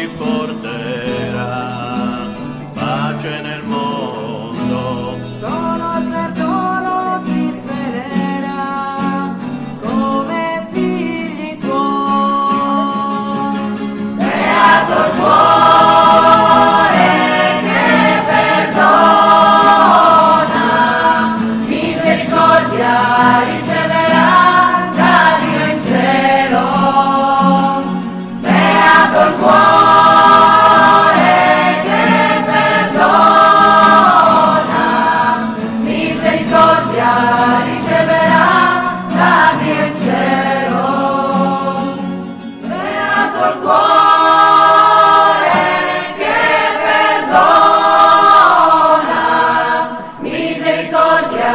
ci porterà pace nel mondo. Solo il perdono ci svelerà come figli tuoi. Beato il cuore che perdona, misericordia riceverà da Dio in cielo. Beato il cuore che perdona, misericordia riceverà da Dio in cielo. Beato il cuore che perdona, misericordia